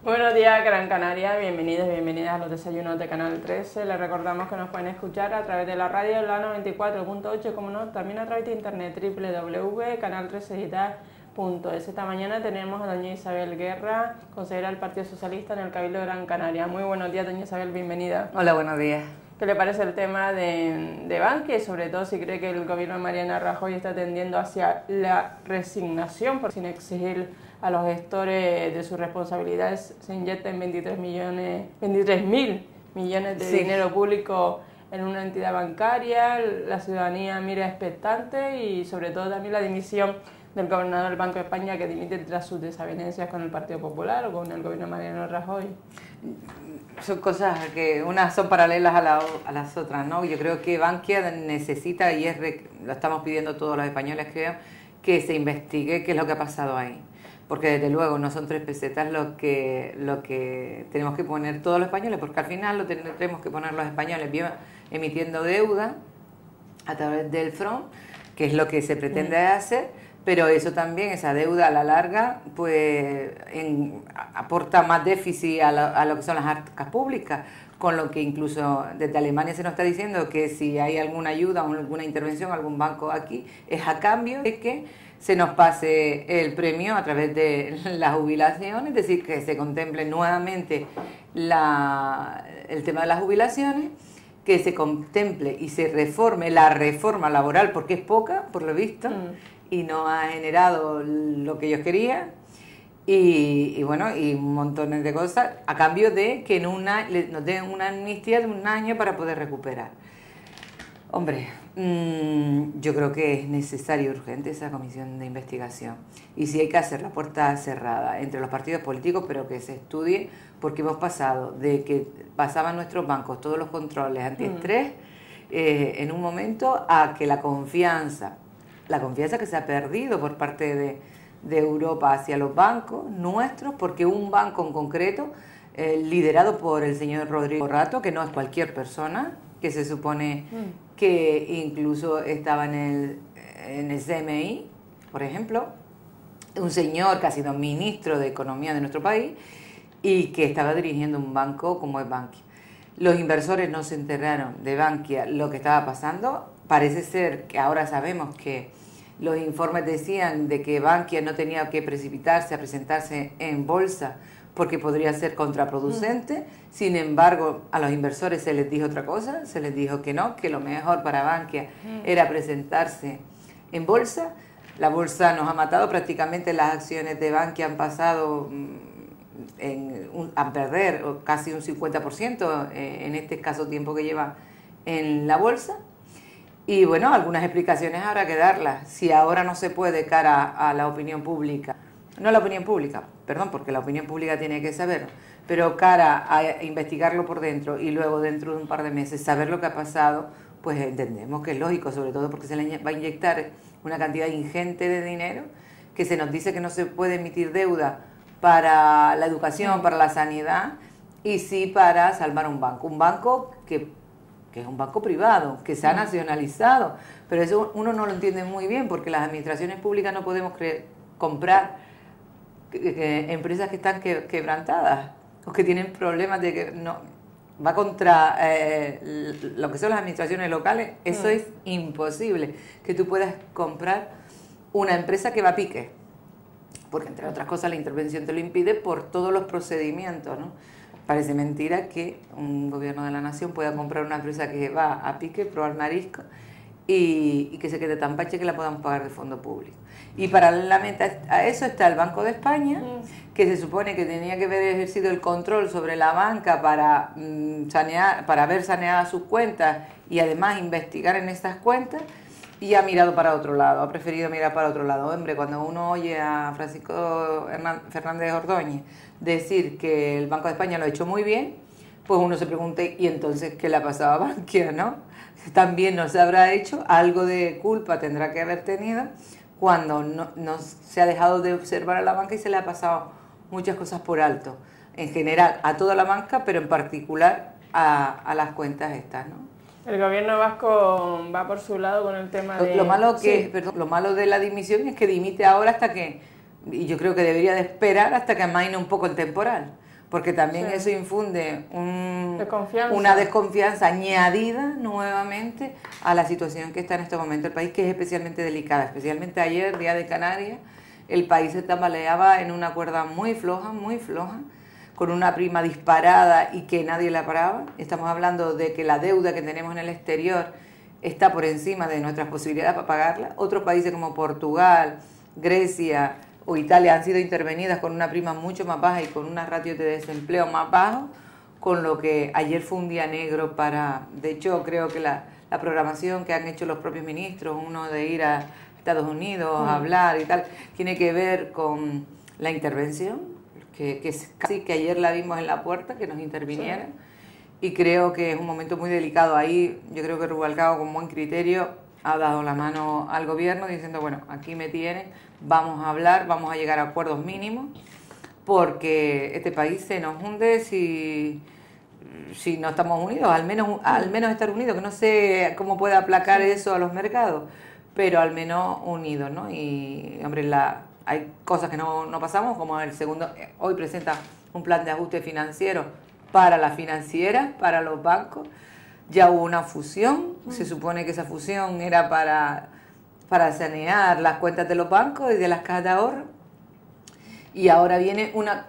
Buenos días, Gran Canaria, bienvenidos y bienvenidas a los desayunos de Canal 13. Les recordamos que nos pueden escuchar a través de la radio, la 94.8, como no, también a través de internet, www.canal13digital.es. Esta mañana tenemos a doña Isabel Guerra, consejera del Partido Socialista en el Cabildo de Gran Canaria. Muy buenos días, doña Isabel, bienvenida. Hola, buenos días. ¿Qué le parece el tema de Bankia y sobre todo si cree que el gobierno de Mariano Rajoy está tendiendo hacia la resignación por sin exigir a los gestores de sus responsabilidades se inyecten 23.000 millones de dinero público en una entidad bancaria? La ciudadanía mira expectante y sobre todo también la dimisión del gobernador del Banco de España, que dimite tras sus desavenencias con el Partido Popular o con el gobierno de Mariano Rajoy. Son cosas que unas son paralelas a las otras, ¿no? Yo creo que Bankia necesita, y lo estamos pidiendo todos los españoles, creo, que se investigue qué es lo que ha pasado ahí. Porque desde luego no son 3 pesetas lo que tenemos que poner todos los españoles, porque al final lo tenemos que poner los españoles emitiendo deuda a través del FRON, que es lo que se pretende hacer, pero eso también, esa deuda a la larga, pues aporta más déficit a lo que son las arcas públicas, con lo que incluso desde Alemania se nos está diciendo que si hay alguna ayuda o alguna intervención, algún banco aquí, es a cambio de que se nos pase el premio a través de la jubilación, es decir, que se contemple nuevamente el tema de las jubilaciones, que se contemple y se reforme la reforma laboral, porque es poca, por lo visto, y no ha generado lo que ellos querían, y bueno, y un montón de cosas, a cambio de que nos den una amnistía de 1 año para poder recuperar. Hombre, yo creo que es necesario y urgente esa comisión de investigación. Y si hay que hacer la puerta cerrada entre los partidos políticos, pero que se estudie, porque hemos pasado de que pasaban nuestros bancos todos los controles antiestrés en un momento a que la confianza que se ha perdido por parte de Europa hacia los bancos nuestros, porque un banco en concreto, liderado por el señor Rodrigo Rato, que no es cualquier persona, que se supone que incluso estaba en el CMI, por ejemplo, un señor que ha sido ministro de Economía de nuestro país y que estaba dirigiendo un banco como es Bankia. Los inversores no se enteraron de Bankia lo que estaba pasando. Parece ser que ahora sabemos que los informes decían de que Bankia no tenía que precipitarse a presentarse en bolsa porque podría ser contraproducente. Sin embargo, a los inversores se les dijo otra cosa, se les dijo que no, que lo mejor para Bankia era presentarse en bolsa. La bolsa nos ha matado, prácticamente las acciones de Bankia han pasado a perder casi un 50% en este escaso tiempo que lleva en la bolsa. Y bueno, algunas explicaciones habrá que darlas. Si ahora no se puede cara a la opinión pública, no la opinión pública, perdón, porque la opinión pública tiene que saberlo, pero cara a investigarlo por dentro y luego dentro de un par de meses saber lo que ha pasado, pues entendemos que es lógico, sobre todo porque se le va a inyectar una cantidad ingente de dinero, que se nos dice que no se puede emitir deuda para la educación, para la sanidad, y sí para salvar un banco que es un banco privado, que se ha nacionalizado, pero eso uno no lo entiende muy bien, porque las administraciones públicas no podemos comprar empresas que están quebrantadas o que tienen problemas de que no va contra lo que son las administraciones locales. Eso es imposible, que tú puedas comprar una empresa que va a pique, porque entre otras cosas la intervención te lo impide por todos los procedimientos, ¿no? Parece mentira que un gobierno de la nación pueda comprar una empresa que va a pique, probar marisco, y que se quede tan pache que la podamos pagar de fondo público. Y paralelamente a eso está el Banco de España, que se supone que tenía que haber ejercido el control sobre la banca para haber saneado sus cuentas y además investigar en estas cuentas, y ha mirado para otro lado, ha preferido mirar para otro lado. Hombre, cuando uno oye a Francisco Fernández Ordóñez decir que el Banco de España lo ha hecho muy bien, pues uno se pregunta, ¿y entonces qué le ha pasado a Bankia, no? También no se habrá hecho, algo de culpa tendrá que haber tenido cuando no se ha dejado de observar a la banca y se le ha pasado muchas cosas por alto, en general a toda la banca, pero en particular a las cuentas estas, ¿no? El gobierno vasco va por su lado con el tema de... Lo malo de la dimisión es que dimite ahora hasta que, y yo creo que debería de esperar hasta que amaine un poco el temporal, porque también Sí. eso infunde Desconfianza. una desconfianza añadida nuevamente a la situación que está en este momento el país, que es especialmente delicada. Especialmente ayer, Día de Canarias, el país se tambaleaba en una cuerda muy floja, con una prima disparada y que nadie la paraba. Estamos hablando de que la deuda que tenemos en el exterior está por encima de nuestras posibilidades para pagarla. Otros países como Portugal, Grecia o Italia han sido intervenidas con una prima mucho más baja y con una ratio de desempleo más bajo, con lo que ayer fue un día negro para... De hecho, creo que la programación que han hecho los propios ministros, uno de ir a Estados Unidos a hablar y tal, tiene que ver con la intervención, que es casi que ayer la vimos en la puerta, que nos intervinieran. Sí. Y creo que es un momento muy delicado. Ahí yo creo que Rubalcaba con buen criterio ha dado la mano al gobierno diciendo, bueno, aquí me tienen, vamos a hablar, vamos a llegar a acuerdos mínimos, porque este país se nos hunde si no estamos unidos, al menos estar unidos, que no sé cómo puede aplacar eso a los mercados, pero al menos unidos, ¿no? Y, hombre, hay cosas que no pasamos, como el segundo, hoy presenta un plan de ajuste financiero para las financieras, para los bancos. Ya hubo una fusión, se supone que esa fusión era para sanear las cuentas de los bancos y de las cajas de ahorro, y ahora viene una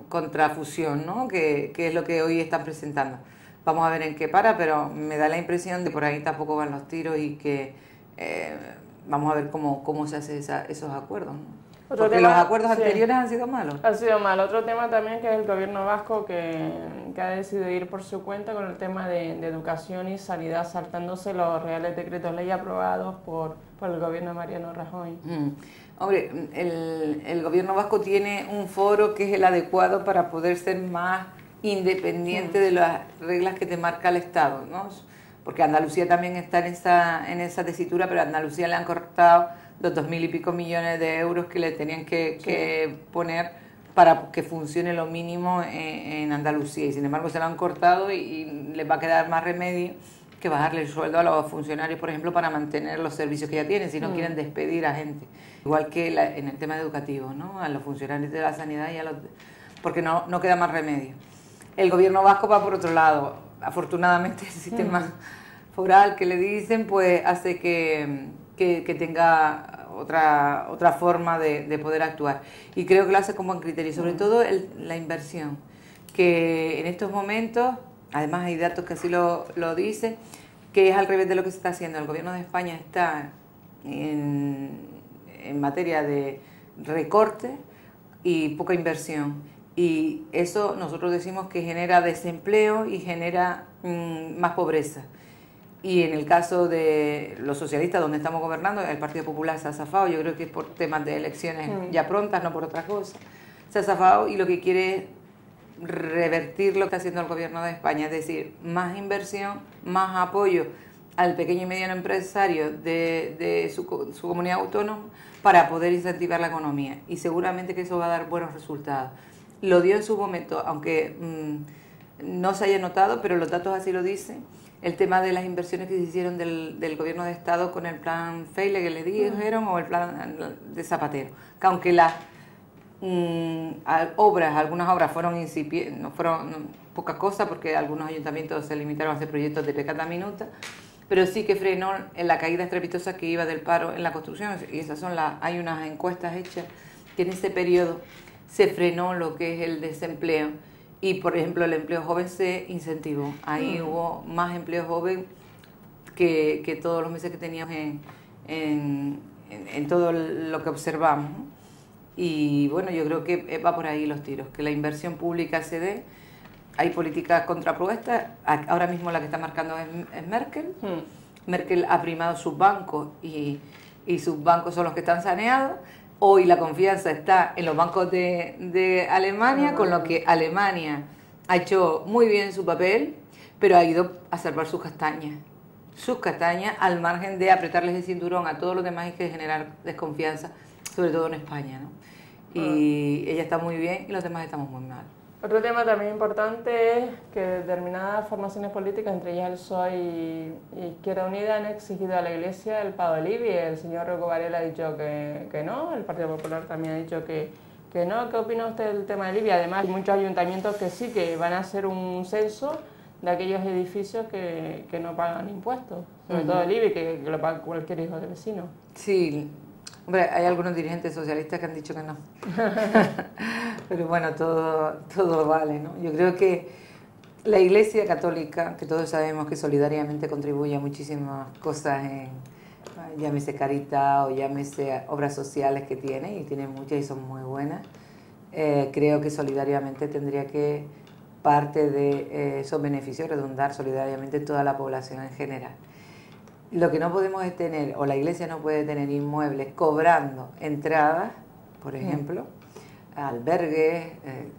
contrafusión, ¿no? Que es lo que hoy están presentando. Vamos a ver en qué para, pero me da la impresión de que por ahí tampoco van los tiros y que vamos a ver cómo se hacen esos acuerdos, ¿no? Porque los acuerdos anteriores han sido malos. Ha sido mal. Otro tema también que es el gobierno vasco que ha decidido ir por su cuenta con el tema de educación y sanidad, saltándose los reales decretos ley aprobados por el gobierno de Mariano Rajoy. Hombre, el gobierno vasco tiene un foro que es el adecuado para poder ser más independiente de las reglas que te marca el Estado, ¿no? Porque Andalucía también está en esa tesitura, pero a Andalucía le han cortado los 2.000 y pico millones de euros que le tenían que poner para que funcione lo mínimo en Andalucía, y sin embargo se lo han cortado y les va a quedar más remedio que bajarle el sueldo a los funcionarios, por ejemplo, para mantener los servicios que ya tienen, si no quieren despedir a gente. Igual que en el tema educativo, ¿no? A los funcionarios de la sanidad y porque no queda más remedio. El gobierno vasco va por otro lado. Afortunadamente el sistema foral que le dicen, pues hace que tenga otra forma de poder actuar. Y creo que lo hace con buen criterio, sobre todo la inversión, que en estos momentos, además hay datos que así lo dicen, que es al revés de lo que se está haciendo. El gobierno de España está en materia de recorte y poca inversión. Y eso nosotros decimos que genera desempleo y genera más pobreza. Y en el caso de los socialistas, donde estamos gobernando, el Partido Popular se ha zafado, yo creo que es por temas de elecciones ya prontas, no por otra cosa. Se ha zafado y lo que quiere es revertir lo que está haciendo el gobierno de España, es decir, más inversión, más apoyo al pequeño y mediano empresario de su comunidad autónoma para poder incentivar la economía. Y seguramente que eso va a dar buenos resultados. Lo dio en su momento, aunque no se haya notado, pero los datos así lo dicen, el tema de las inversiones que se hicieron del gobierno de Estado con el plan Feile que le dijeron, o el plan de Zapatero, que aunque las algunas obras fueron incipientes, no fueron pocas cosas, porque algunos ayuntamientos se limitaron a hacer proyectos de pecata minuta, pero sí que frenó en la caída estrepitosa que iba del paro en la construcción, y esas son hay unas encuestas hechas que en ese periodo se frenó lo que es el desempleo, y por ejemplo el empleo joven se incentivó. Ahí hubo más empleo joven que todos los meses que teníamos en todo lo que observamos, ¿no? Y bueno, yo creo que va por ahí los tiros, que la inversión pública se dé. Hay políticas contrapropuestas. Ahora mismo la que está marcando es Merkel. Merkel ha primado sus bancos y sus bancos son los que están saneados. Hoy la confianza está en los bancos de Alemania, con lo que Alemania ha hecho muy bien su papel, pero ha ido a salvar sus castañas al margen de apretarles el cinturón a todos los demás y que generar desconfianza, sobre todo en España, ¿no? Y ella está muy bien y los demás estamos muy mal. Otro tema también importante es que determinadas formaciones políticas, entre ellas el PSOE y Izquierda Unida, han exigido a la Iglesia el pago del IBI. El señor Rocco Varela ha dicho que no, el Partido Popular también ha dicho que Que no, ¿qué opina usted del tema del IBI? Además, hay muchos ayuntamientos que sí, que van a hacer un censo de aquellos edificios que no pagan impuestos, sobre todo el IBI, que lo paga cualquier hijo de vecino. Sí, hombre, hay algunos dirigentes socialistas que han dicho que no. Pero bueno, todo vale, ¿no? Yo creo que la Iglesia Católica, que todos sabemos que solidariamente contribuye a muchísimas cosas, llámese Caridad o llámese obras sociales que tiene, y tiene muchas y son muy buenas, creo que solidariamente tendría que parte de esos beneficios redundar solidariamente en toda la población en general. Lo que no podemos es tener, o la Iglesia no puede tener inmuebles cobrando entradas, por ejemplo, albergues,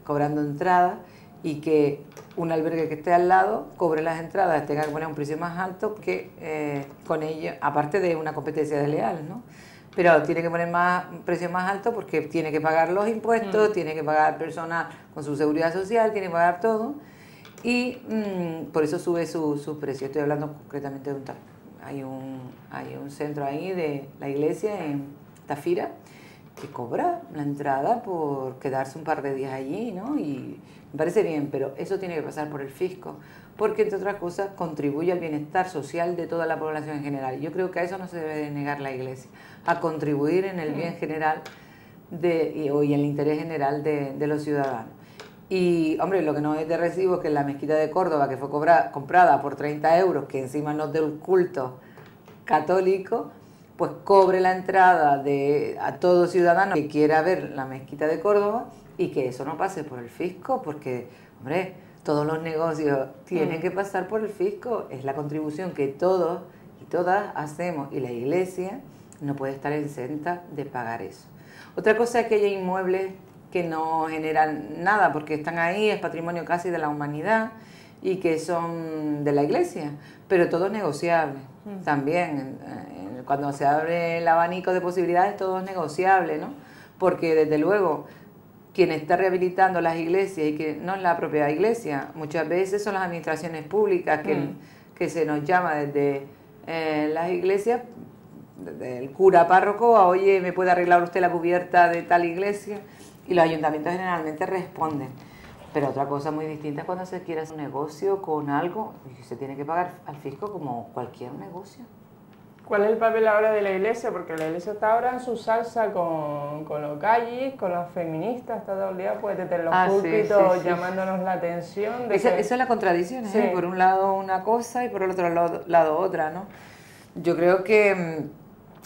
cobrando entradas, y que un albergue que esté al lado cobre las entradas, tenga que poner un precio más alto que con ello, aparte de una competencia desleal, ¿no? Pero tiene que poner un precio más alto porque tiene que pagar los impuestos, tiene que pagar personal con su seguridad social, tiene que pagar todo, y por eso sube su precio. Estoy hablando concretamente de hay un centro ahí de la iglesia en Tafira que cobra la entrada por quedarse un par de días allí, ¿no? Y me parece bien, pero eso tiene que pasar por el fisco, porque entre otras cosas contribuye al bienestar social de toda la población en general. Yo creo que a eso no se debe de negar la Iglesia, a contribuir en el bien general y en el interés general de los ciudadanos. Y, hombre, lo que no es de recibo es que la mezquita de Córdoba, que fue comprada por 30 euros, que encima no es del culto católico, pues cobre la entrada a todo ciudadano que quiera ver la mezquita de Córdoba, y que eso no pase por el fisco, porque, hombre, todos los negocios tienen que pasar por el fisco. Es la contribución que todos y todas hacemos, y la Iglesia no puede estar exenta de pagar eso. Otra cosa es que haya inmuebles que no generan nada porque están ahí, es patrimonio casi de la humanidad y que son de la Iglesia, pero todo es negociable también. Cuando se abre el abanico de posibilidades, todo es negociable, ¿no? Porque desde luego quien está rehabilitando las iglesias, y que no es la propia iglesia, muchas veces son las administraciones públicas que se nos llama desde las iglesias, desde el cura párroco, a, oye, ¿me puede arreglar usted la cubierta de tal iglesia? Y los ayuntamientos generalmente responden. Pero otra cosa muy distinta es cuando se quiere hacer un negocio con algo y se tiene que pagar al fisco como cualquier negocio. ¿Cuál es el papel ahora de la Iglesia? Porque la Iglesia está ahora en su salsa con los gallis, con las feministas, está todo el día pues desde los púlpitos llamándonos la atención. Esa es la contradicción, ¿eh? Por un lado una cosa y por el otro lado otra, ¿no? Yo creo que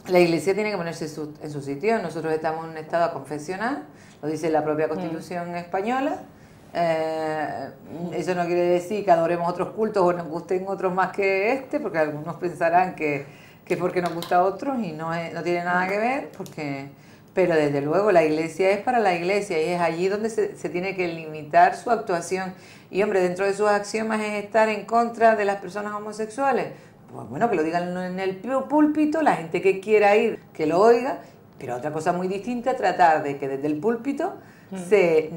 la Iglesia tiene que ponerse en su sitio. Nosotros estamos en un estado confesional, lo dice la propia Constitución española. Eso no quiere decir que adoremos otros cultos o nos gusten otros más que este, porque algunos pensarán que porque nos gusta a otros y no tiene nada que ver, pero desde luego la Iglesia es para la Iglesia y es allí donde se tiene que limitar su actuación. Y hombre, dentro de sus axiomas es estar en contra de las personas homosexuales. Pues bueno, que lo digan en el púlpito, la gente que quiera ir, que lo oiga, pero otra cosa muy distinta es tratar de que desde el púlpito se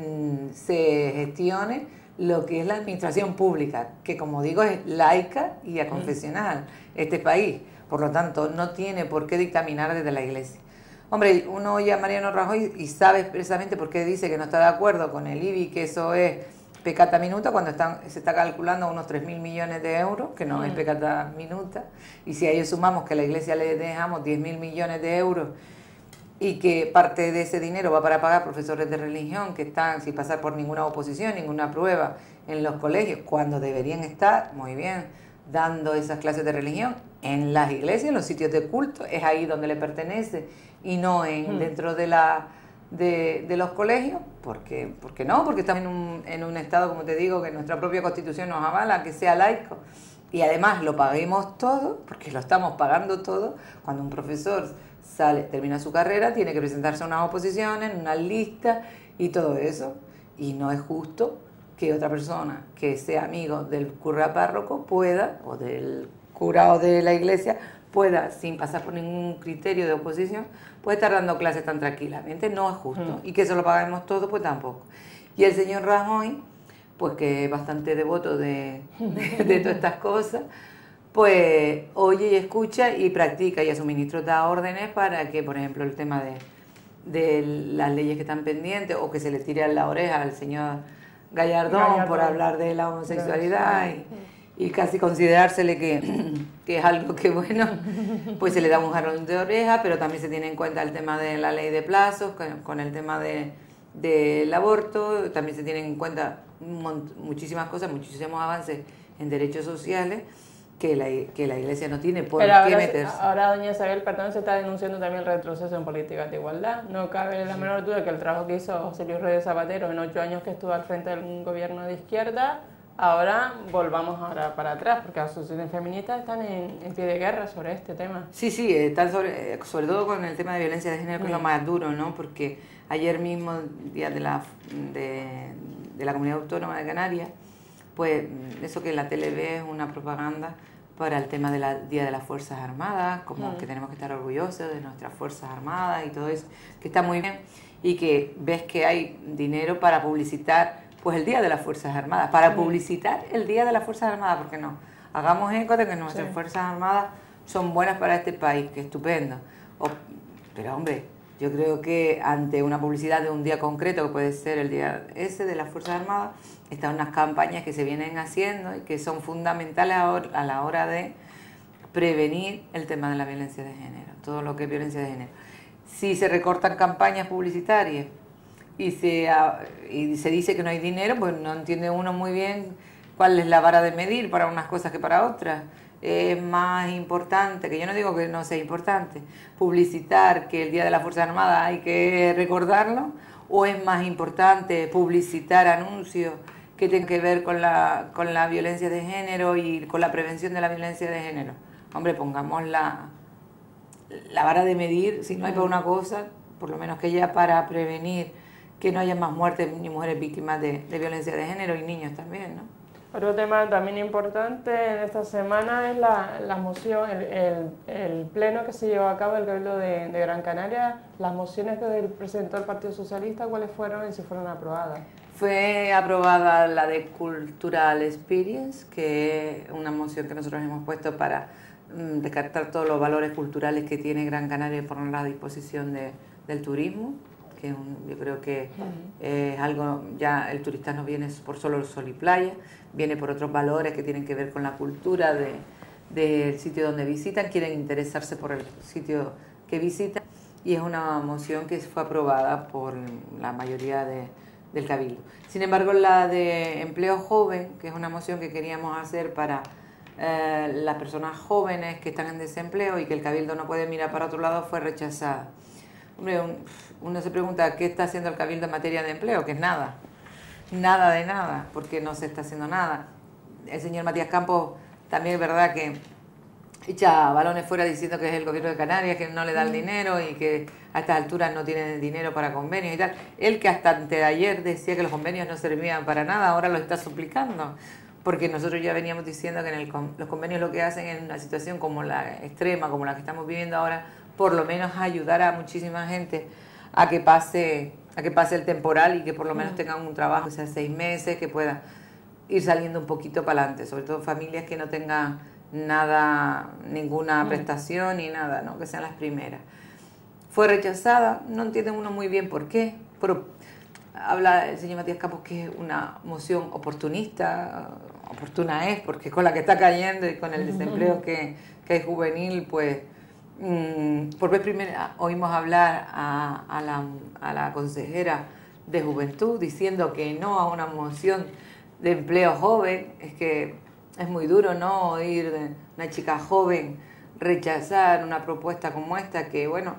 gestione lo que es la administración pública, que como digo es laica y aconfesional este país. Por lo tanto, no tiene por qué dictaminar desde la Iglesia. Hombre, uno oye a Mariano Rajoy y sabe expresamente por qué dice que no está de acuerdo con el IBI, que eso es peccata minuta, cuando se está calculando unos 3.000 millones de euros, que no es peccata minuta. Y si a ello sumamos que a la Iglesia le dejamos 10.000 millones de euros y que parte de ese dinero va para pagar profesores de religión que están sin pasar por ninguna oposición, ninguna prueba en los colegios, cuando deberían estar, muy bien, dando esas clases de religión en las iglesias, en los sitios de culto, es ahí donde le pertenece y no dentro de los colegios. ¿Por qué no? Porque estamos en un estado, como te digo, que nuestra propia Constitución nos avala que sea laico y además lo paguemos todo, porque lo estamos pagando todo. Cuando un profesor termina su carrera, tiene que presentarse a unas oposiciones, en una lista y todo eso, y no es justo que otra persona que sea amigo del cura párroco pueda, o del cura o de la iglesia, pueda, sin pasar por ningún criterio de oposición, puede estar dando clases tan tranquilamente. No es justo. Y que eso lo paguemos todo, pues tampoco. Y el señor Rajoy, pues que es bastante devoto de todas estas cosas, pues oye y escucha y practica, y a su ministro da órdenes para que, por ejemplo, el tema de las leyes que están pendientes, o que se le tire a la oreja al señor Gallardón por hablar de la homosexualidad y casi considerársele que es algo que, bueno, pues se le da un jalón de oreja, pero también se tiene en cuenta el tema de la ley de plazos, con el tema del aborto, también se tienen en cuenta muchísimas cosas, muchísimos avances en derechos sociales que la Iglesia no tiene por qué meterse. Ahora, doña Isabel, perdón, se está denunciando también el retroceso en políticas de igualdad. No cabe la menor duda que el trabajo que hizo José Luis Rodríguez Zapatero en 8 años que estuvo al frente del gobierno de izquierda, ahora volvamos ahora para atrás, porque las asociaciones feministas están en pie de guerra sobre este tema. Sí, sí, están sobre todo con el tema de violencia de género, que es lo más duro, ¿no? Porque ayer mismo, día de la Comunidad Autónoma de Canarias, pues eso que la tele ve es una propaganda para el tema del Día de las Fuerzas Armadas, como que tenemos que estar orgullosos de nuestras Fuerzas Armadas y todo eso, que está muy bien, y que ves que hay dinero para publicitar pues el Día de las Fuerzas Armadas, para publicitar el Día de las Fuerzas Armadas, porque no, hagamos eco de que nuestras Fuerzas Armadas son buenas para este país, que estupendo, pero hombre, yo creo que ante una publicidad de un día concreto, que puede ser el día ese de las Fuerzas Armadas, están unas campañas que se vienen haciendo y que son fundamentales a la hora de prevenir el tema de la violencia de género, todo lo que es violencia de género. Si se recortan campañas publicitarias y se dice que no hay dinero, pues no entiende uno muy bien cuál es la vara de medir para unas cosas que para otras. Es más importante, que yo no digo que no sea importante, publicitar que el Día de la Fuerza Armada hay que recordarlo, o es más importante publicitar anuncios que tengan que ver con la violencia de género y con la prevención de la violencia de género. Hombre, pongamos la vara de medir, si no hay para una cosa, por lo menos que ya para prevenir que no haya más muertes ni mujeres víctimas de violencia de género y niños también, ¿no? Otro tema también importante en esta semana es la moción, el pleno que se llevó a cabo el Cabildo de Gran Canaria. Las mociones que presentó el Partido Socialista, ¿cuáles fueron y si fueron aprobadas? Fue aprobada la de Cultural Experience, que es una moción que nosotros hemos puesto para descartar todos los valores culturales que tiene Gran Canaria y ponerla a disposición del turismo, que yo creo que es algo, ya el turista no viene por solo el sol y playa, viene por otros valores que tienen que ver con la cultura del sitio donde visitan, quieren interesarse por el sitio que visitan, y es una moción que fue aprobada por la mayoría del Cabildo. Sin embargo, la de empleo joven, que es una moción que queríamos hacer para las personas jóvenes que están en desempleo y que el Cabildo no puede mirar para otro lado, fue rechazada. Hombre, uno se pregunta qué está haciendo el Cabildo en materia de empleo, que es nada, nada de nada, porque no se está haciendo nada. El señor Matías Campos también es verdad que echa balones fuera diciendo que es el gobierno de Canarias, que no le da el dinero y que a estas alturas no tiene dinero para convenios y tal. Él, que hasta antes de ayer decía que los convenios no servían para nada, ahora lo está suplicando, porque nosotros ya veníamos diciendo que los convenios lo que hacen en una situación como la extrema, como la que estamos viviendo ahora, por lo menos ayudar a muchísima gente a que pase el temporal y que por lo menos tengan un trabajo, o sea, 6 meses, que pueda ir saliendo un poquito para adelante, sobre todo familias que no tengan nada, ninguna prestación ni nada, ¿no? Que sean las primeras. Fue rechazada, no entiende uno muy bien por qué, pero habla el señor Matías Campos que es una moción oportunista, oportuna es, porque con la que está cayendo y con el desempleo que hay juvenil, pues por vez primera oímos hablar a la consejera de Juventud diciendo que no a una moción de empleo joven. Es que es muy duro, ¿no?, oír de una chica joven rechazar una propuesta como esta, que bueno,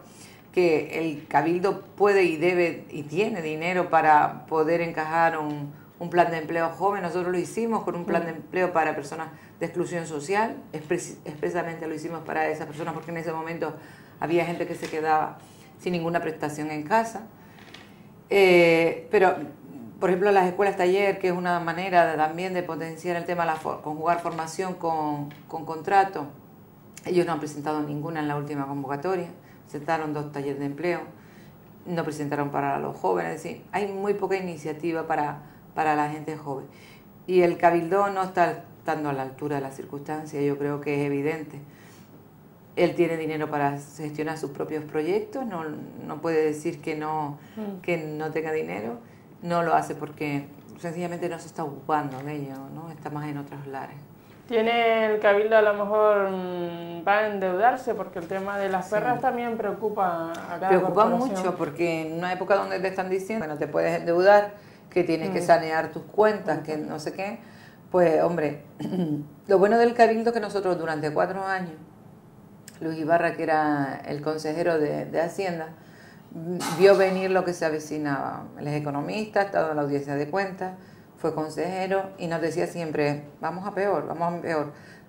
que el Cabildo puede y debe y tiene dinero para poder encajar un plan de empleo joven. Nosotros lo hicimos con un plan de empleo para personas de exclusión social, expresamente lo hicimos para esas personas porque en ese momento había gente que se quedaba sin ninguna prestación en casa. Pero, por ejemplo, las escuelas taller, que es una manera también de potenciar el tema, conjugar formación con contrato, ellos no han presentado ninguna en la última convocatoria, presentaron 2 talleres de empleo, no presentaron para los jóvenes, es decir, hay muy poca iniciativa para la gente joven. Y el Cabildo no está estando a la altura de las circunstancias, yo creo que es evidente. Él tiene dinero para gestionar sus propios proyectos, no puede decir que no tenga dinero, no lo hace porque sencillamente no se está ocupando de ello, ¿no? Está más en otros lares. ¿Tiene el Cabildo a lo mejor va a endeudarse? Porque el tema de las perras también preocupa a cada Preocupa corporación. mucho porque en una época donde te están diciendo que no te puedes endeudar, que tienes que sanear tus cuentas, que no sé qué, pues hombre, lo bueno del Cabildo es que nosotros durante 4 años, Luis Ibarra, que era el consejero de Hacienda, vio venir lo que se avecinaba. Él es economista, ha estado en la audiencia de cuentas, fue consejero y nos decía siempre, vamos a peor,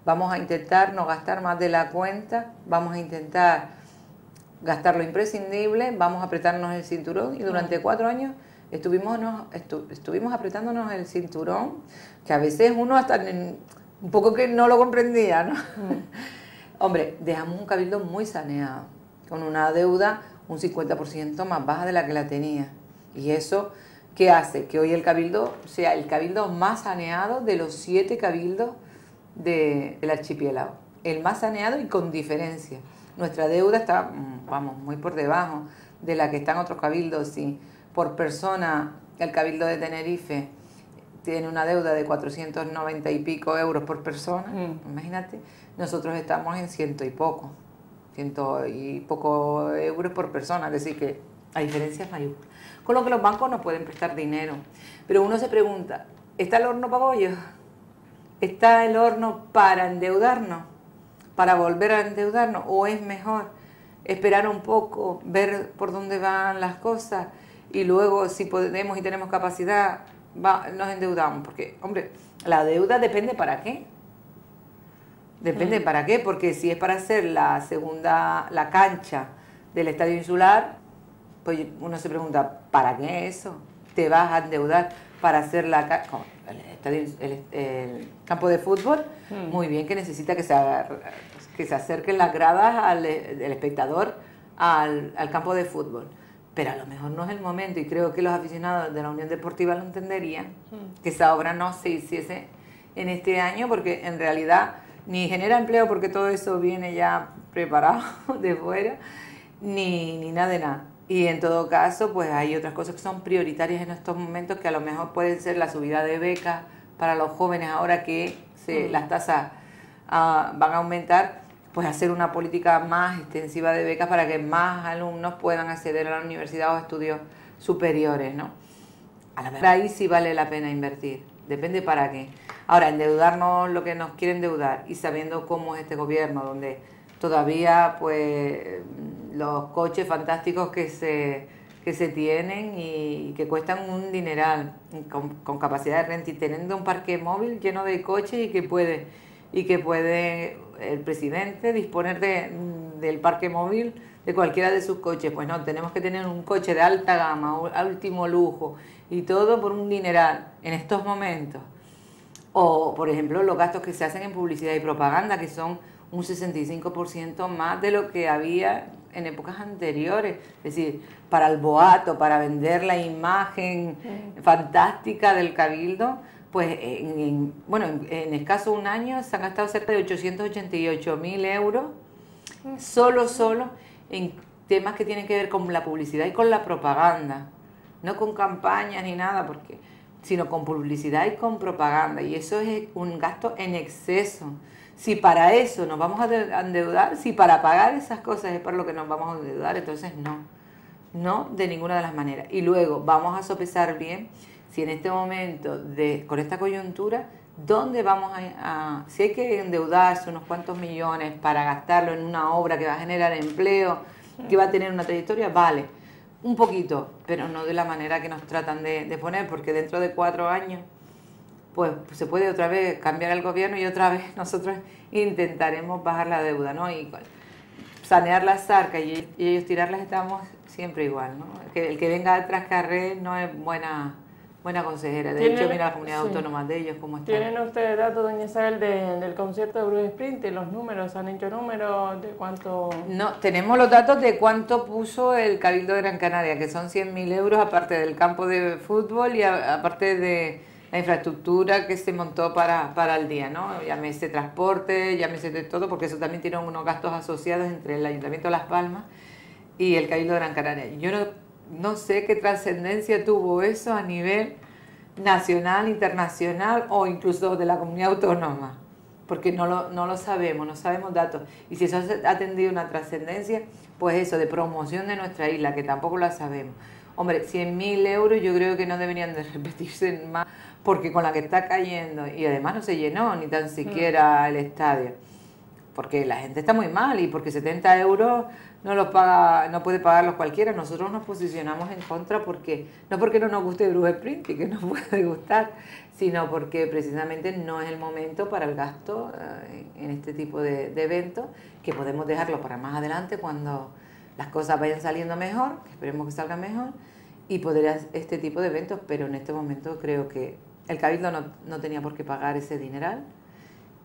vamos a intentar no gastar más de la cuenta, vamos a intentar gastar lo imprescindible, vamos a apretarnos el cinturón y durante 4 años estuvimos apretándonos el cinturón, que a veces uno hasta un poco que no lo comprendía, ¿no? Hombre, dejamos un Cabildo muy saneado, con una deuda un 50% más baja de la que la tenía. Y eso, ¿qué hace? Que hoy el Cabildo sea el Cabildo más saneado de los 7 cabildos del archipiélago. El más saneado y con diferencia. Nuestra deuda está, vamos, muy por debajo de la que están otros cabildos. Si por persona el Cabildo de Tenerife tiene una deuda de 490 y pico euros por persona, imagínate, nosotros estamos en 100 y poco euros por persona, es decir que la diferencia es mayúscula. Con lo que los bancos nos pueden prestar dinero, pero uno se pregunta, ¿está el horno para bollos? ¿Está el horno para endeudarnos? ¿Para volver a endeudarnos? ¿O es mejor esperar un poco, ver por dónde van las cosas y luego si podemos y tenemos capacidad nos endeudamos? Porque, hombre, la deuda depende para qué. Depende para qué, porque si es para hacer la cancha del Estadio Insular, pues uno se pregunta, ¿para qué eso? ¿Te vas a endeudar para hacer el campo de fútbol? Muy bien, que necesita que se acerquen las gradas del espectador al campo de fútbol. Pero a lo mejor no es el momento y creo que los aficionados de la Unión Deportiva lo entenderían, que esa obra no se hiciese en este año porque en realidad ni genera empleo porque todo eso viene ya preparado de fuera, ni nada de nada. Y en todo caso, pues hay otras cosas que son prioritarias en estos momentos que a lo mejor pueden ser la subida de becas para los jóvenes ahora que las tasas van a aumentar, pues hacer una política más extensiva de becas para que más alumnos puedan acceder a la universidad o a estudios superiores, ¿no? A lo mejor ahí sí vale la pena invertir, depende para qué. Ahora, endeudarnos lo que nos quiere endeudar y sabiendo cómo es este gobierno, donde todavía pues los coches fantásticos que se tienen y que cuestan un dineral, con capacidad de renta y teniendo un parque móvil lleno de coches y que puede el presidente disponer del parque móvil de cualquiera de sus coches. Pues no, tenemos que tener un coche de alta gama, último lujo y todo por un dineral en estos momentos. O, por ejemplo, los gastos que se hacen en publicidad y propaganda, que son un 65% más de lo que había en épocas anteriores. Es decir, para el boato, para vender la imagen fantástica del Cabildo, pues en escaso un año se han gastado cerca de 888.000 euros solo en temas que tienen que ver con la publicidad y con la propaganda, no con campañas ni nada, sino con publicidad y con propaganda, y eso es un gasto en exceso. Si para eso nos vamos a endeudar, si para pagar esas cosas es para lo que nos vamos a endeudar, entonces no de ninguna de las maneras. Y luego vamos a sopesar bien si en este momento, con esta coyuntura, ¿dónde vamos si hay que endeudarse unos cuantos millones para gastarlo en una obra que va a generar empleo, que va a tener una trayectoria? Vale, un poquito, pero no de la manera que nos tratan de poner, porque dentro de 4 años pues se puede otra vez cambiar el gobierno y otra vez nosotros intentaremos bajar la deuda, ¿no? Y sanear las arcas y ellos tirarlas, estamos siempre igual, ¿no? El que venga atrás carré no es buena consejera. De hecho, mira las comunidades autónomas de ellos cómo están. ¿Tienen ustedes datos, doña Isabel, del concierto de Bruce Springsteen? ¿Los números? ¿Han hecho números de cuánto? No, tenemos los datos de cuánto puso el Cabildo de Gran Canaria, que son 100.000 euros, aparte del campo de fútbol y aparte la infraestructura que se montó para el día, ¿no? Llámese transporte, llámese de todo, porque eso también tiene unos gastos asociados entre el Ayuntamiento de Las Palmas y el Cabildo de Gran Canaria. Yo no sé qué trascendencia tuvo eso a nivel nacional, internacional o incluso de la comunidad autónoma, porque no lo sabemos, no sabemos datos. Y si eso ha tenido una trascendencia, pues eso, de promoción de nuestra isla, que tampoco la sabemos. Hombre, 100.000 euros yo creo que no deberían de repetirse más, porque con la que está cayendo, y además no se llenó ni tan siquiera el estadio, porque la gente está muy mal y porque 70 euros no los paga, no puede pagarlos cualquiera. Nosotros nos posicionamos en contra porque no porque no nos guste Bruce Sprint y que nos puede gustar, sino porque precisamente no es el momento para el gasto en este tipo de eventos, que podemos dejarlo para más adelante cuando las cosas vayan saliendo mejor, que esperemos que salgan mejor, y poder hacer este tipo de eventos, pero en este momento creo que el Cabildo no tenía por qué pagar ese dineral.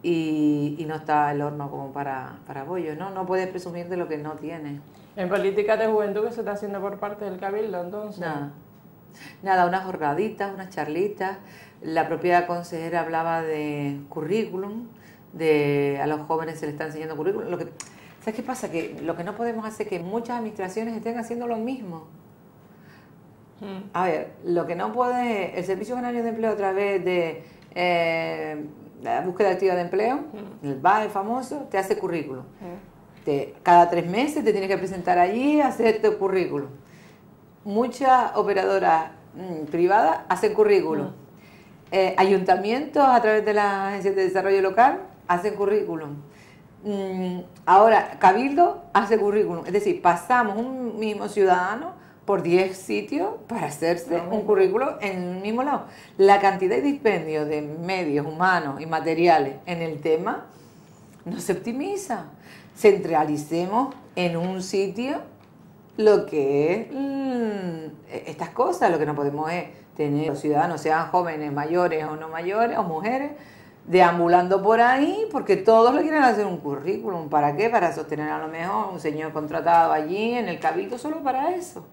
Y no está el horno como para bollos, ¿no? No puedes presumir de lo que no tienes. En política de juventud, ¿qué se está haciendo por parte del Cabildo entonces? Nada, unas jornaditas, unas charlitas. La propia consejera hablaba de currículum, a los jóvenes se les está enseñando currículum. ¿Sabes qué pasa? Que lo que no podemos hacer es que muchas administraciones estén haciendo lo mismo. A ver, lo que no puede, el Servicio Canario de Empleo a través de la búsqueda activa de empleo, el BAE famoso, te hace currículum. Cada 3 meses te tienes que presentar allí a hacer tu currículum. Muchas operadoras privadas hacen currículum. Ayuntamientos a través de las agencias de desarrollo local hacen currículum. Ahora, Cabildo hace currículum. Es decir, pasamos un mismo ciudadano por 10 sitios para hacerse un currículo en el mismo lado. La cantidad de dispendio de medios humanos y materiales en el tema no se optimiza. Centralicemos en un sitio lo que es estas cosas. Lo que no podemos es tener los ciudadanos, sean jóvenes, mayores o no mayores, o mujeres, deambulando por ahí, porque todos le quieren hacer un currículum. ¿Para qué? Para sostener a lo mejor un señor contratado allí en el Cabildo solo para eso.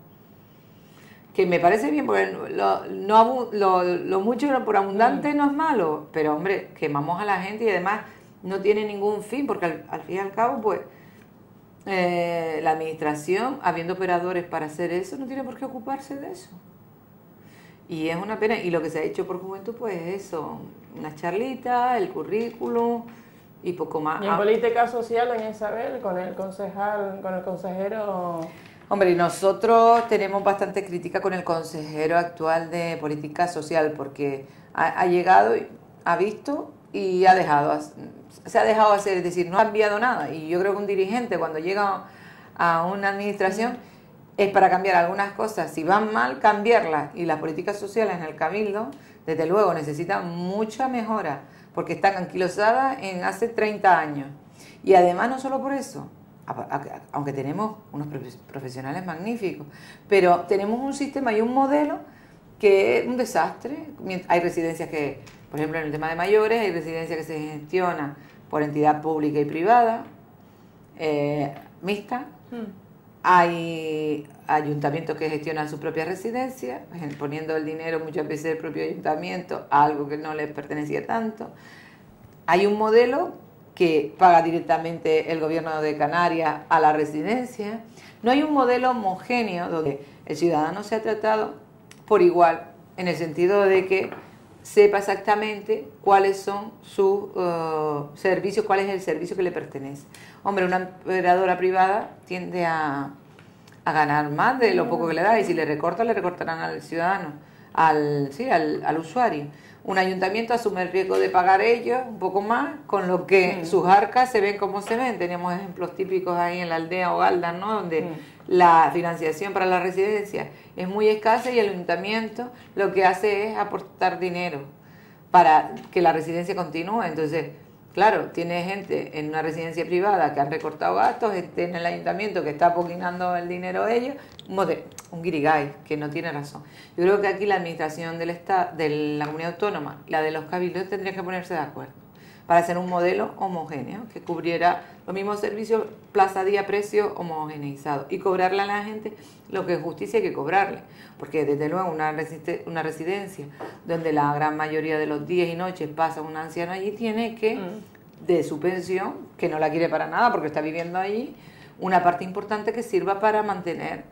Que me parece bien, porque lo mucho por abundante no es malo, pero hombre, quemamos a la gente y además no tiene ningún fin, porque al fin y al cabo, pues, la administración, habiendo operadores para hacer eso, no tiene por qué ocuparse de eso. Y es una pena, y lo que se ha hecho por juventud, pues eso, unas charlitas, el currículum y poco más. Y en política social, doña Isabel, con el consejero... Hombre, y nosotros tenemos bastante crítica con el consejero actual de política social, porque ha llegado, ha visto y ha dejado, se ha dejado hacer, es decir, no ha cambiado nada. Y yo creo que un dirigente cuando llega a una administración es para cambiar algunas cosas. Si van mal, cambiarlas. Y las políticas sociales en el Cabildo, desde luego, necesitan mucha mejora, porque están anquilosadas en hace 30 años. Y además no solo por eso, aunque tenemos unos profesionales magníficos, pero tenemos un sistema y un modelo que es un desastre. Hay residencias que, por ejemplo, en el tema de mayores, hay residencias que se gestionan por entidad pública y privada, mixta. Hay ayuntamientos que gestionan sus propias residencias, poniendo el dinero muchas veces del propio ayuntamiento a algo que no les pertenecía tanto. Hay un modelo que paga directamente el gobierno de Canarias a la residencia. No hay un modelo homogéneo donde el ciudadano sea tratado por igual, en el sentido de que sepa exactamente cuáles son sus servicios, cuál es el servicio que le pertenece. Hombre, una operadora privada tiende a ganar más de lo poco que le da, y si le recortan, le recortarán al ciudadano, al usuario. Un ayuntamiento asume el riesgo de pagar ellos un poco más, con lo que sus arcas se ven como se ven. Tenemos ejemplos típicos ahí en la aldea Ogalda, ¿no?, donde la financiación para la residencia es muy escasa y el ayuntamiento lo que hace es aportar dinero para que la residencia continúe. Entonces, claro, tiene gente en una residencia privada que han recortado gastos, gente en el ayuntamiento que está apoquinando el dinero a ellos, un guirigay que no tiene razón. Yo creo que aquí la administración del Estado, de la comunidad autónoma, la de los cabildos, tendría que ponerse de acuerdo para hacer un modelo homogéneo que cubriera los mismos servicios, plaza, día, precio homogeneizado y cobrarle a la gente lo que es justicia hay que cobrarle. Porque desde luego una residencia donde la gran mayoría de los días y noches pasa un anciano allí tiene que, de su pensión, que no la quiere para nada porque está viviendo allí, una parte importante que sirva para mantener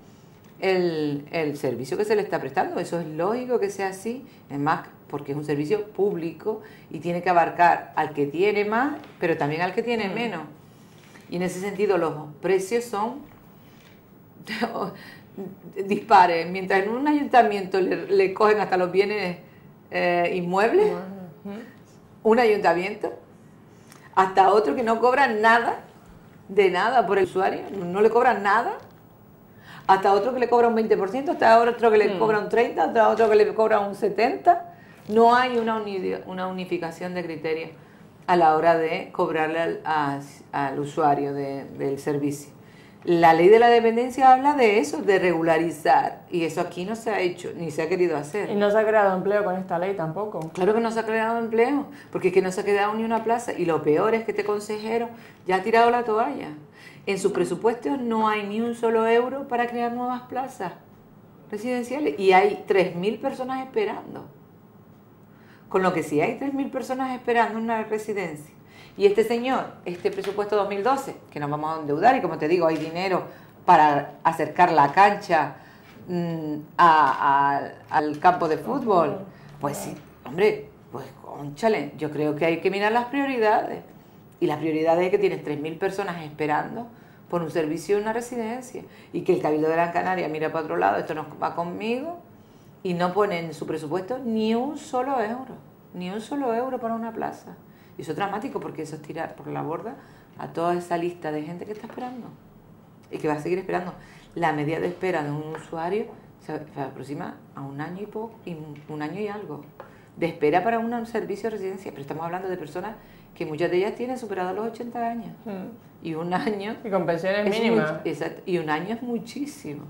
el servicio que se le está prestando. Eso es lógico que sea así, es más porque es un servicio público y tiene que abarcar al que tiene más, pero también al que tiene menos. Y en ese sentido los precios son dispares. Mientras en un ayuntamiento le cogen hasta los bienes inmuebles, un ayuntamiento, hasta otro que no cobra nada, de nada por el usuario, no le cobran nada, hasta otro que le cobra un 20%, hasta otro que le cobra un 30%, hasta otro que le cobra un 70%. No hay una unificación de criterios a la hora de cobrarle al usuario del servicio. La ley de la dependencia habla de eso, de regularizar, y eso aquí no se ha hecho, ni se ha querido hacer. Y no se ha creado empleo con esta ley tampoco. Claro que no se ha creado empleo, porque es que no se ha creado ni una plaza, y lo peor es que este consejero ya ha tirado la toalla. En sus presupuestos no hay ni un solo euro para crear nuevas plazas residenciales, y hay 3.000 personas esperando. Con lo que si hay 3.000 personas esperando una residencia, y este señor, este presupuesto 2012, que nos vamos a endeudar, y como te digo, hay dinero para acercar la cancha al campo de fútbol, pues sí, hombre, pues cónchale, yo creo que hay que mirar las prioridades, y las prioridades es que tienes 3.000 personas esperando por un servicio de una residencia, y que el Cabildo de Gran Canaria mira para otro lado, esto no va conmigo, y no pone en su presupuesto ni un solo euro para una plaza. Y eso es dramático porque eso es tirar por la borda a toda esa lista de gente que está esperando y que va a seguir esperando. La media de espera de un usuario se aproxima a un año y poco, un año y algo de espera para un servicio de residencia, pero estamos hablando de personas que muchas de ellas tienen superado los 80 años y un año y con pensiones mínimas. Exacto, y un año es muchísimo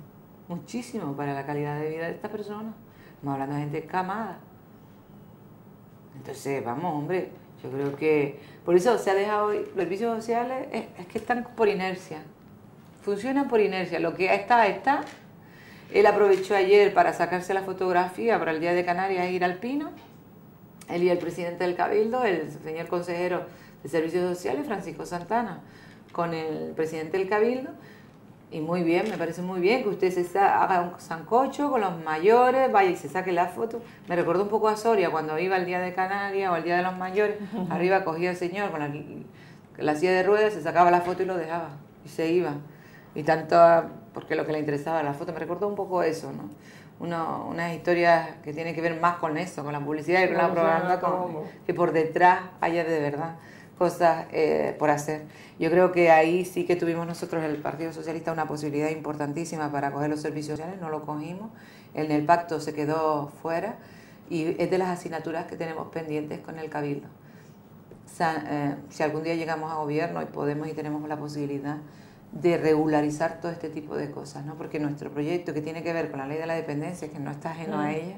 para la calidad de vida de estas personas. Estamos hablando de gente camada. Entonces, vamos, hombre, yo creo que por eso se ha dejado, los servicios sociales es que están por inercia, funcionan por inercia, lo que está. Él aprovechó ayer para sacarse la fotografía para el Día de Canarias e ir al Pino, él y el presidente del Cabildo, el señor consejero de Servicios Sociales, Francisco Santana, con el presidente del Cabildo. Y muy bien, me parece muy bien que usted haga un sancocho con los mayores, vaya y se saque la foto. Me recordó un poco a Soria cuando iba el Día de Canarias o el Día de los Mayores. Arriba cogía el señor con la silla de ruedas, se sacaba la foto y lo dejaba. Y se iba. Y tanto, porque lo que le interesaba la foto, me recordó un poco eso, ¿no? Unas historias que tienen que ver más con eso, con la publicidad y con la propaganda, que por detrás haya de verdad cosas por hacer. Yo creo que ahí sí que tuvimos nosotros, el Partido Socialista, una posibilidad importantísima para coger los servicios sociales, no lo cogimos, en el pacto se quedó fuera y es de las asignaturas que tenemos pendientes con el Cabildo. Si algún día llegamos a gobierno y podemos y tenemos la posibilidad de regularizar todo este tipo de cosas, ¿no? Porque nuestro proyecto que tiene que ver con la ley de la dependencia, que no está ajeno a ella,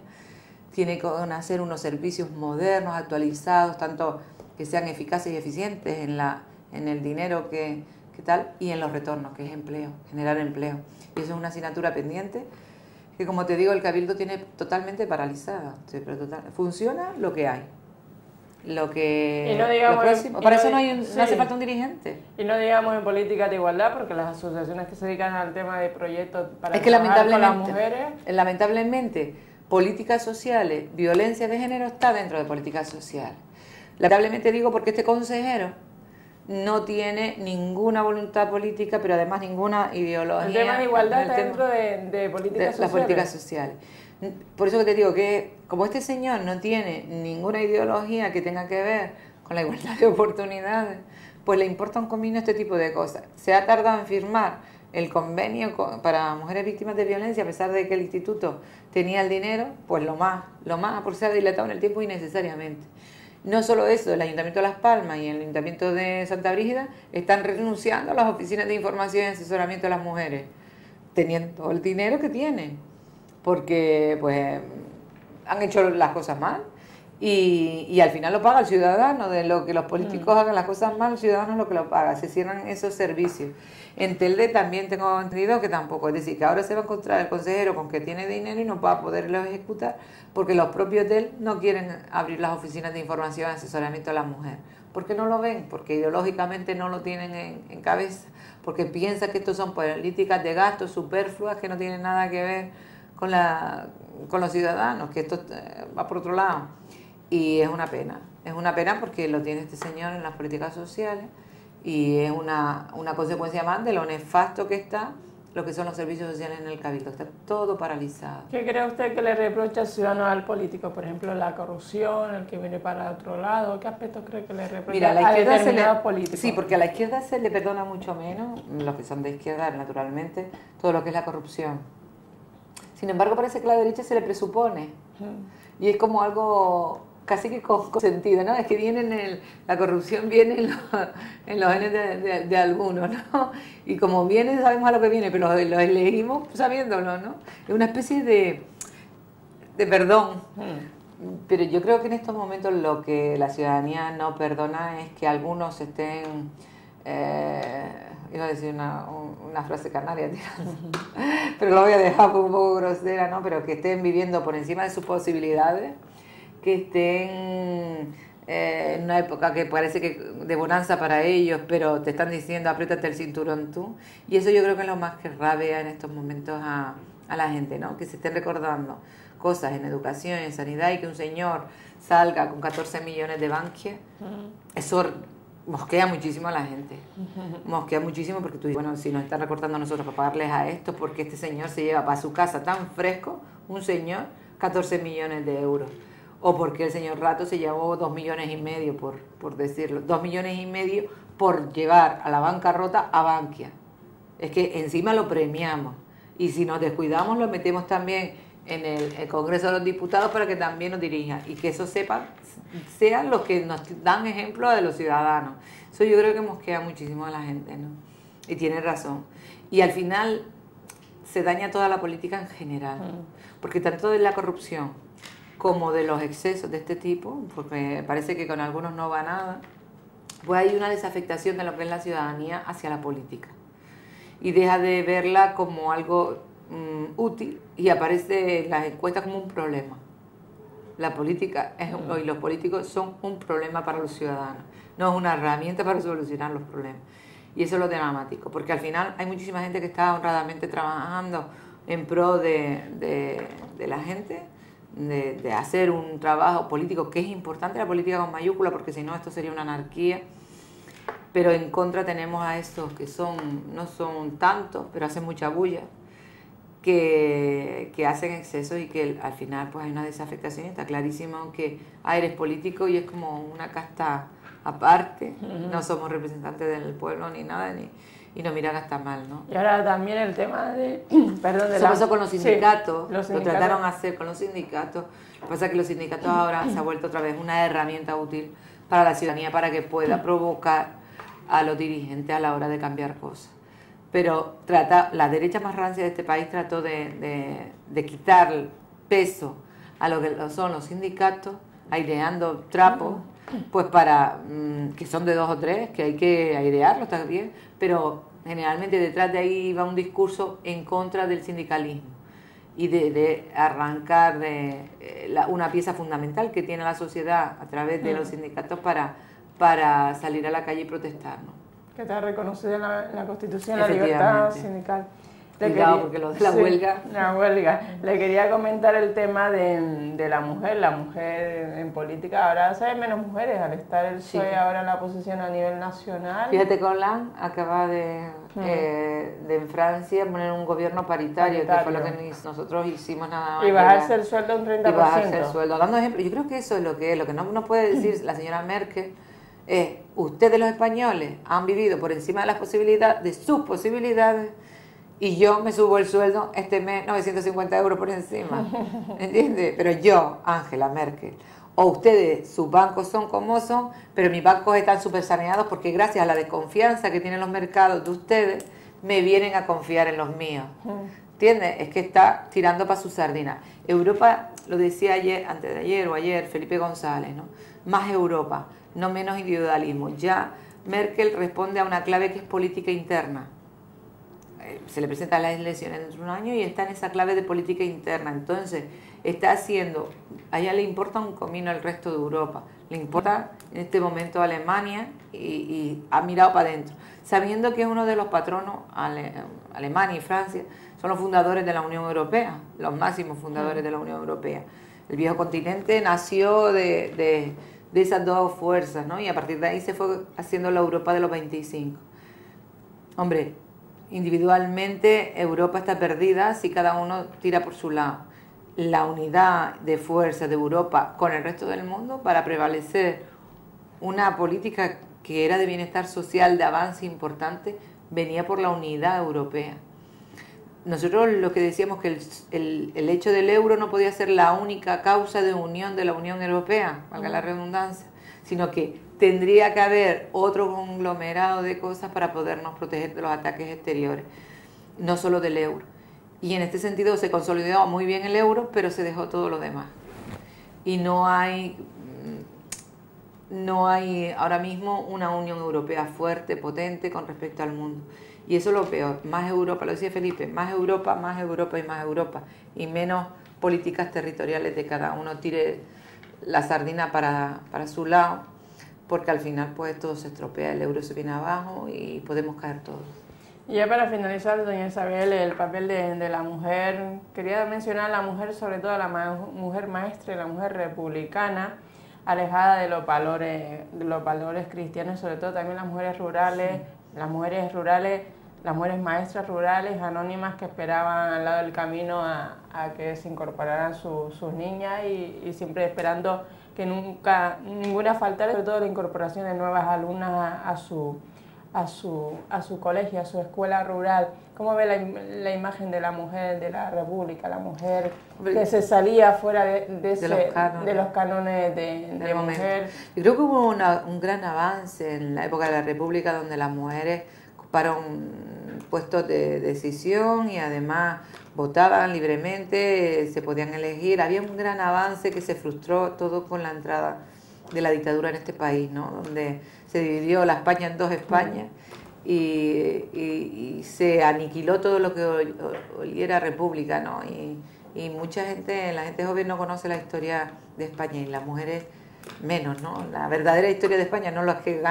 tiene que hacer unos servicios modernos, actualizados, tanto que sean eficaces y eficientes en el dinero que tal y en los retornos, que es empleo, generar empleo. Y eso es una asignatura pendiente que, como te digo, el Cabildo tiene totalmente paralizada. Funciona lo que hay. Lo que y no digamos, para eso no hace falta un dirigente. Y no digamos en política de igualdad, porque las asociaciones que se dedican al tema de proyectos para es que trabajar con las mujeres... Lamentablemente, políticas sociales, violencia de género está dentro de políticas sociales. Lamentablemente digo porque este consejero no tiene ninguna voluntad política, pero además ninguna ideología. El tema de igualdad está dentro de políticas sociales. Las políticas sociales. Por eso que te digo que como este señor no tiene ninguna ideología que tenga que ver con la igualdad de oportunidades, pues le importa un comino este tipo de cosas. Se ha tardado en firmar el convenio para mujeres víctimas de violencia, a pesar de que el instituto tenía el dinero, pues lo más, porque se ha dilatado en el tiempo innecesariamente. No solo eso, el Ayuntamiento de Las Palmas y el Ayuntamiento de Santa Brígida están renunciando a las oficinas de información y asesoramiento de las mujeres, teniendo todo el dinero que tienen, porque pues han hecho las cosas mal Y al final lo paga el ciudadano, de lo que los políticos hagan las cosas mal, el ciudadano es lo que lo paga, se cierran esos servicios. En Telde también tengo entendido que tampoco, es decir, que ahora se va a encontrar el consejero con que tiene dinero y no va a poderlo ejecutar porque los propios de él no quieren abrir las oficinas de información y asesoramiento a la mujer. ¿Por qué no lo ven? Porque ideológicamente no lo tienen en cabeza, porque piensan que estos son políticas de gasto superfluas que no tienen nada que ver con los ciudadanos, que esto va por otro lado. Y es una pena porque lo tiene este señor en las políticas sociales y es una consecuencia más de lo nefasto que está lo que son los servicios sociales en el Cabildo. Está todo paralizado. ¿Qué cree usted que le reprocha al ciudadano al político? Por ejemplo, la corrupción, el que viene para otro lado. ¿Qué aspectos cree que le reprocha? Mira, a la izquierda determinados políticos? Sí, porque a la izquierda se le perdona mucho menos, los que son de izquierda naturalmente, todo lo que es la corrupción. Sin embargo, parece que a la derecha se le presupone. Y es como algo casi que con sentido, ¿no? Es que la corrupción viene en los genes de algunos, ¿no? Y como viene, sabemos a lo que viene, pero lo elegimos sabiéndolo, ¿no? Es una especie de perdón. Pero yo creo que en estos momentos lo que la ciudadanía no perdona es que algunos estén, iba a decir una frase canaria, pero lo voy a dejar un poco grosera, ¿no? Pero que estén viviendo por encima de sus posibilidades, que estén en una época que parece que de bonanza para ellos, pero te están diciendo apriétate el cinturón tú. Y eso yo creo que es lo más que rabia en estos momentos a la gente, ¿no? Que se estén recordando cosas en educación, en sanidad, y que un señor salga con 14 millones de Bankia. Eso mosquea muchísimo a la gente. Mosquea muchísimo porque tú dices, bueno, si nos están recortando a nosotros para pagarles a esto, porque este señor se lleva para su casa tan fresco, un señor, 14 millones de euros. O porque el señor Rato se llevó 2,5 millones, por decirlo, 2,5 millones por llevar a la bancarrota a Bankia. Es que encima lo premiamos. Y si nos descuidamos, lo metemos también en el Congreso de los Diputados para que también nos dirija. Y que eso sean los que nos dan ejemplo de los ciudadanos. Eso yo creo que mosquea muchísimo a la gente, ¿no? Y tiene razón. Y al final se daña toda la política en general. Porque tanto de la corrupción como de los excesos de este tipo, porque parece que con algunos no va nada, pues hay una desafectación de lo que es la ciudadanía hacia la política. Y deja de verla como algo útil y aparece en las encuestas como un problema. La política y los políticos son un problema para los ciudadanos, no es una herramienta para solucionar los problemas. Y eso es lo dramático, porque al final hay muchísima gente que está honradamente trabajando en pro de la gente, de hacer un trabajo político que es importante, la política con mayúscula, porque si no esto sería una anarquía. Pero en contra tenemos a estos que no son tantos, pero hacen mucha bulla, que hacen exceso y que al final pues hay una desafectación. Está clarísimo que eres político y es como una casta aparte, no somos representantes del pueblo ni nada, y nos miran hasta mal, ¿no? Y ahora también el tema de... perdón, Eso pasó con los sindicatos, sí, los lo trataron de hacer con los sindicatos. Lo que pasa es que los sindicatos ahora se ha vuelto otra vez una herramienta útil para la ciudadanía para que pueda provocar a los dirigentes a la hora de cambiar cosas. Pero la derecha más rancia de este país trató de quitar peso a lo que son los sindicatos, aireando trapos, pues para que son de 2 o 3, que hay que airearlos también, pero generalmente detrás de ahí va un discurso en contra del sindicalismo y de arrancar una pieza fundamental que tiene la sociedad a través de los sindicatos para salir a la calle y protestar, ¿no? Que está reconocida en la Constitución la libertad sindical. Porque lo de la huelga... La huelga. Le quería comentar el tema de la mujer en política. Ahora hay menos mujeres al estar el PSOE ahora en la posición a nivel nacional. Fíjate que Hollande acaba en Francia poner un gobierno paritario, que fue lo que nosotros hicimos nada más. Y bajarse el sueldo un 30%. Y bajarse el sueldo. Dando ejemplo, yo creo que eso es lo que no puede decir la señora Merkel. Ustedes los españoles han vivido por encima de las posibilidades, de sus posibilidades, y yo me subo el sueldo este mes 950 euros por encima, ¿entiendes? Pero yo, Angela Merkel, o ustedes, sus bancos son como son, pero mis bancos están súper saneados porque gracias a la desconfianza que tienen los mercados de ustedes, me vienen a confiar en los míos, ¿entiendes? Es que está tirando para su sardina. Europa, lo decía ayer, antes de ayer o ayer, Felipe González, ¿no? Más Europa, no menos individualismo. Ya Merkel responde a una clave que es política interna. Se le presentan las elecciones dentro de un año y está en esa clave de política interna. Entonces, está haciendo, a ella le importa un comino el resto de Europa, le importa en este momento Alemania y ha mirado para adentro, sabiendo que es uno de los patronos, Alemania y Francia, son los fundadores de la Unión Europea, los máximos fundadores de la Unión Europea. El viejo continente nació de esas dos fuerzas, ¿no? Y a partir de ahí se fue haciendo la Europa de los 25. Hombre, individualmente Europa está perdida si cada uno tira por su lado. La unidad de fuerza de Europa con el resto del mundo para prevalecer una política que era de bienestar social, de avance importante, venía por la unidad europea. Nosotros lo que decíamos que el hecho del euro no podía ser la única causa de unión de la Unión Europea, valga la redundancia, sino que tendría que haber otro conglomerado de cosas para podernos proteger de los ataques exteriores, no solo del euro. Y en este sentido se consolidó muy bien el euro, pero se dejó todo lo demás. Y no hay ahora mismo una Unión Europea fuerte, potente con respecto al mundo. Y eso es lo peor, más Europa, lo decía Felipe, más Europa y más Europa, y menos políticas territoriales de cada uno tire la sardina para su lado, porque al final pues todo se estropea, el euro se viene abajo y podemos caer todos. Y ya para finalizar, doña Isabel, el papel de la mujer, quería mencionar a la mujer, sobre todo a la mujer maestra y la mujer republicana, alejada de los valores cristianos, sobre todo también las mujeres rurales, las mujeres maestras rurales, anónimas, que esperaban al lado del camino a que se incorporaran sus niñas y siempre esperando que ninguna faltara, sobre todo la incorporación de nuevas alumnas a su colegio, a su escuela rural. ¿Cómo ve la imagen de la mujer de la República, la mujer que se salía fuera de los cánones de mujer? Yo creo que hubo un gran avance en la época de la República, donde las mujeres ocuparon puestos de decisión y además votaban libremente, se podían elegir. Había un gran avance que se frustró todo con la entrada de la dictadura en este país, ¿no? Donde se dividió la España en dos Españas y se aniquiló todo lo que oliera república, ¿no? Y mucha gente, la gente joven no conoce la historia de España y las mujeres menos, ¿no? La verdadera historia de España, no la que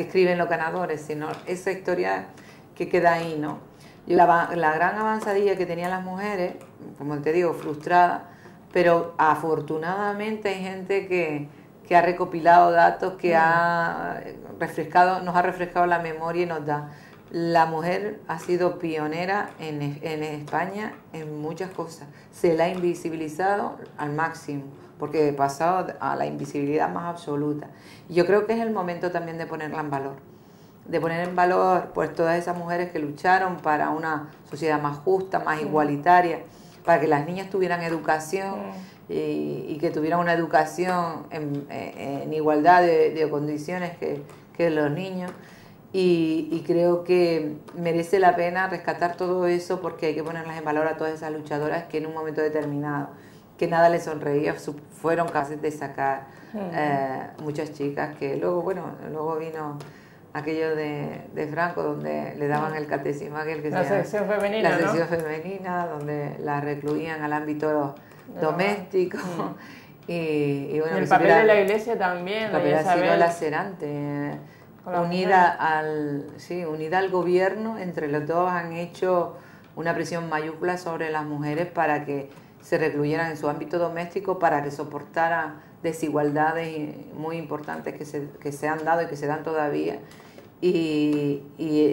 escriben los ganadores, sino esa historia que queda ahí, ¿no? La gran avanzadilla que tenían las mujeres, como te digo, frustrada, pero afortunadamente hay gente que ha recopilado datos, que nos ha refrescado la memoria y nos da. La mujer ha sido pionera en España en muchas cosas. Se la ha invisibilizado al máximo, porque he pasado a la invisibilidad más absoluta. Y yo creo que es el momento también de ponerla en valor. De poner en valor pues todas esas mujeres que lucharon para una sociedad más justa, más igualitaria, para que las niñas tuvieran educación y que tuvieran una educación en igualdad de condiciones que los niños. Y creo que merece la pena rescatar todo eso, porque hay que ponerlas en valor a todas esas luchadoras que en un momento determinado, que nada les sonreía, fueron capaces de sacar muchas chicas que luego vino aquello de Franco, donde le daban el catecismo aquel que la sección femenina, la sección femenina, donde la recluían al ámbito doméstico. Y bueno, el papel de la Iglesia también, el papel ha sido lacerante. Unida al gobierno, entre los dos han hecho una presión mayúscula sobre las mujeres para que se recluyeran en su ámbito doméstico, para que soportaran desigualdades muy importantes que se han dado y que se dan todavía, y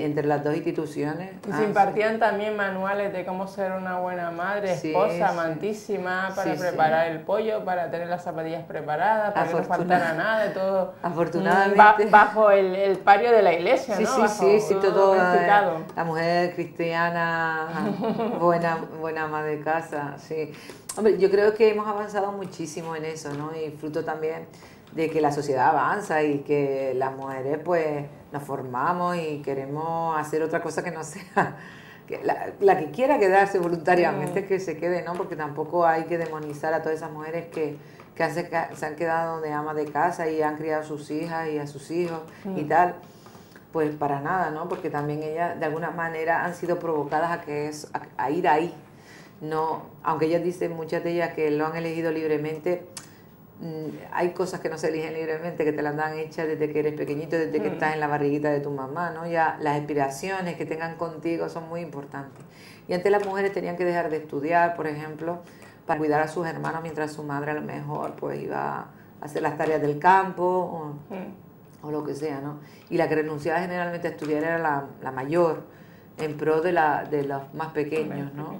entre las dos instituciones. Y se impartían también manuales de cómo ser una buena madre, esposa, amantísima, para preparar el pollo, para tener las zapatillas preparadas, para que no faltara nada, todo afortunadamente bajo el pario de la Iglesia, ¿no? Todo la mujer cristiana, buena ama de casa, sí. Hombre, yo creo que hemos avanzado muchísimo en eso, ¿no? Y fruto también de que la sociedad avanza y que las mujeres pues nos formamos y queremos hacer otra cosa que no sea que la que quiera quedarse voluntariamente que se quede, ¿no? Porque tampoco hay que demonizar a todas esas mujeres que se han quedado de ama de casa y han criado a sus hijas y a sus hijos y tal. Pues para nada, ¿no? Porque también ellas de alguna manera han sido provocadas a ir ahí. No, aunque ellas dicen, muchas de ellas, que lo han elegido libremente, hay cosas que no se eligen libremente, que te las dan hechas desde que eres pequeñito, desde que estás en la barriguita de tu mamá, ¿no? Ya las aspiraciones que tengan contigo son muy importantes. Y antes las mujeres tenían que dejar de estudiar, por ejemplo, para cuidar a sus hermanos, mientras su madre a lo mejor pues iba a hacer las tareas del campo o lo que sea, ¿no? Y la que renunciaba generalmente a estudiar era la mayor, en pro de los más pequeños, ¿no?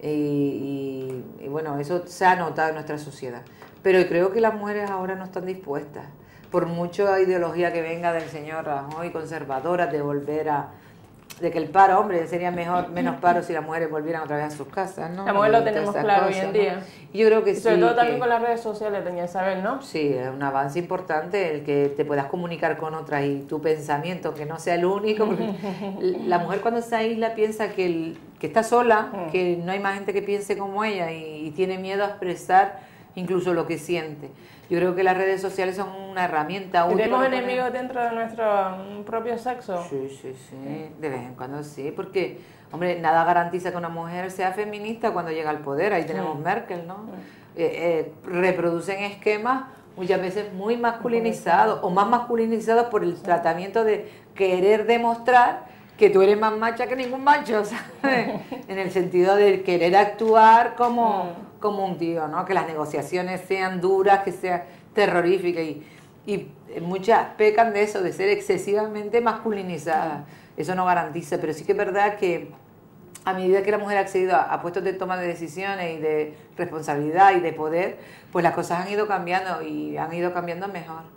Y bueno, eso se ha notado en nuestra sociedad. Pero creo que las mujeres ahora no están dispuestas, por mucha ideología que venga del señor Rajoy, conservadora, de que el paro, hombre, sería menos paro si las mujeres volvieran otra vez a sus casas, ¿no? La mujer lo tenemos claro hoy en día. Y yo creo que sí. Sobre todo también con las redes sociales, doña Isabel, ¿no? Sí, es un avance importante el que te puedas comunicar con otras y tu pensamiento, que no sea el único. Porque la mujer cuando se aísla piensa que está sola, que no hay más gente que piense como ella y tiene miedo a expresar incluso lo que siente. Yo creo que las redes sociales son una herramienta útil. ¿Tenemos enemigos dentro de nuestro propio sexo? Sí, de vez en cuando sí, porque, hombre, nada garantiza que una mujer sea feminista cuando llega al poder. Ahí tenemos Merkel, ¿no? Reproducen esquemas muchas veces muy masculinizados, o más masculinizados por el tratamiento de querer demostrar que tú eres más macha que ningún macho, ¿sabes? En el sentido de querer actuar como un tío, ¿no? Que las negociaciones sean duras, que sean terroríficas y muchas pecan de eso, de ser excesivamente masculinizadas. Eso no garantiza, pero sí que es verdad que a medida que la mujer ha accedido a puestos de toma de decisiones y de responsabilidad y de poder, pues las cosas han ido cambiando y han ido cambiando mejor.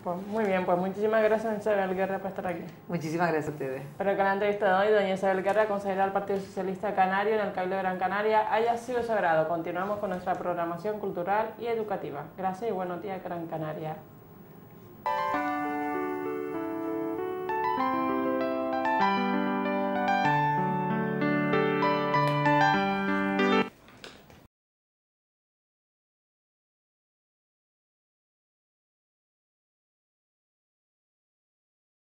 Pues muy bien, pues muchísimas gracias, Isabel Guerra, por estar aquí. Muchísimas gracias a ustedes. Espero que la entrevista de hoy, doña Isabel Guerra, consejera del Partido Socialista Canario en el Cabildo de Gran Canaria, haya sido de su agrado. Continuamos con nuestra programación cultural y educativa. Gracias y buenos días, Gran Canaria.